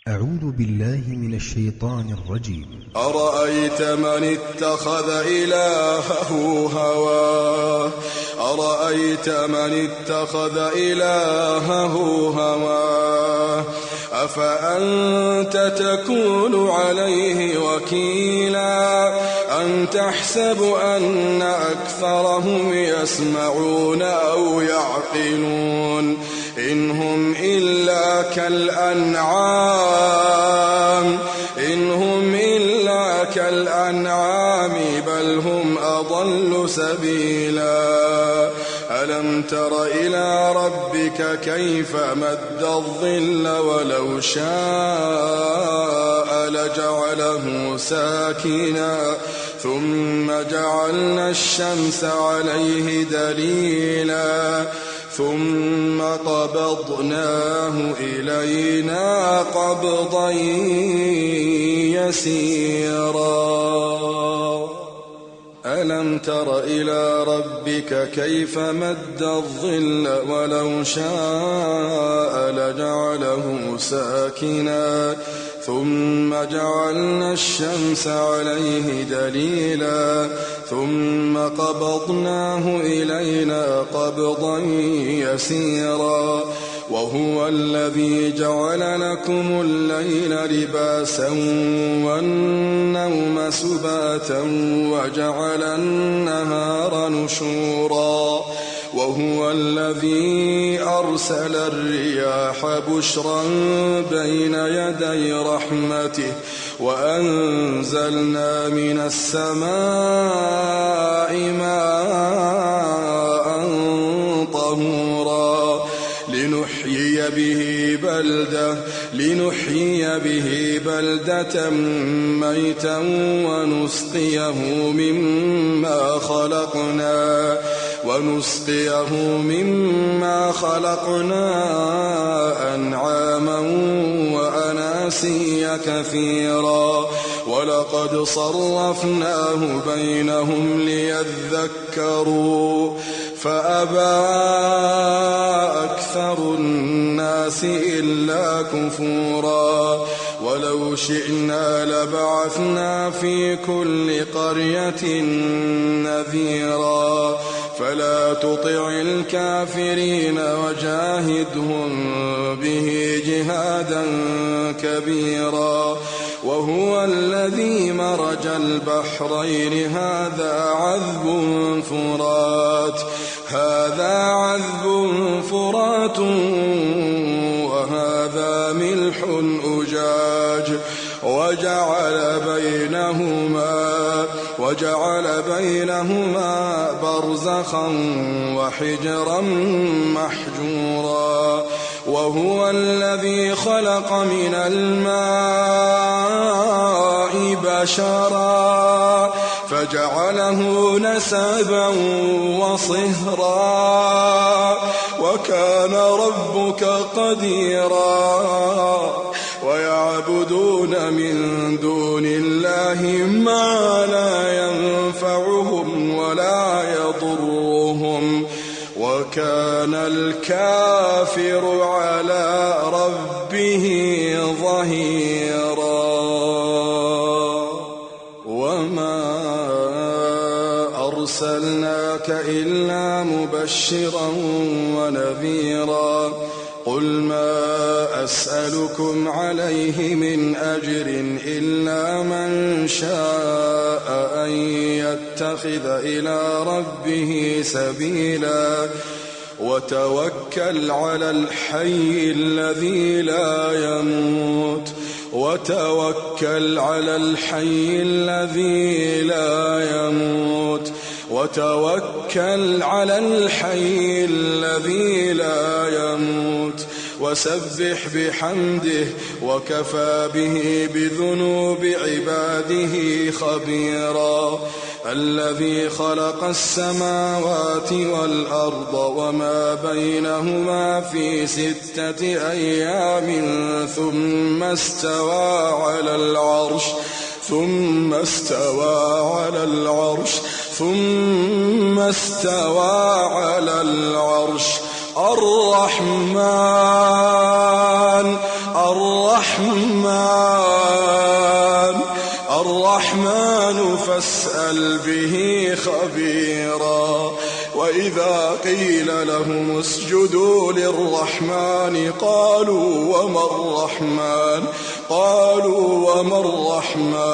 أعوذ بالله من الشيطان الرجيم. أرأيت من اتخذ إلهه هواه أرأيت من اتخذ إلهه هواه أفأنت تكون عليه وكيلا أم تحسب أن أكثرهم يسمعون أو يعقلون إن هم إلا كالأنعام بل هم أضل سبيلا ألم تر إلى ربك كيف مد الظل ولو شاء لجعله ساكنا ثم جعلنا الشمس عليه دليلا ثم قبضناه إلينا قبضا يسيرا ألم تر إلى ربك كيف مد الظل ولو شاء لجعله ساكنا ثم جعلنا الشمس عليه دليلا ثم قبضناه إلينا قبضا يسيرا وهو الذي جعل لكم الليل لباسا والنوم سباتا وجعل النهار نشورا وهو الذي أرسل الرياح بشرا بين يدي رحمته وأنزلنا من السماء ماء طهورا لنحيي به بلدة ميتا ونسقيه مما خلقنا أنعاما وأناسيا كثيرا ولقد صرفناه بينهم ليذكروا فأبى أكثر الناس إلا كفورا ولو شئنا لبعثنا في كل قرية نذيرا فلا تطع الكافرين وجاهدهم به جهادا كبيرا وهو الذي مرج البحرين هذا عذب فرات وهذا ملح أجاج وجعل بينهما برزخا وحجرا محجورا وهو الذي خلق من الماء بشرا فجعله نسبا وصهرا وكان ربك قديرا ويعبدون من دون الله ما لا ينفعهم ولا يضرهم وكان الكافر على ربه ظهيرا وما أرسلناك إلا مبشرا ونذيرا قل ما أسألكم عليه من أجر إلا من شاء أن يتخذ إلى ربه سبيلا وتوكل على الحي الذي لا يموت وسبح بحمده وكفى به بذنوب عباده خبيرا الذي خلق السماوات والأرض وما بينهما في 6 أيام ثم استوى على العرش الرحمن فاسأل به خبيرا. وإذا قيل لهم اسجدوا للرحمن قالوا وما الرحمن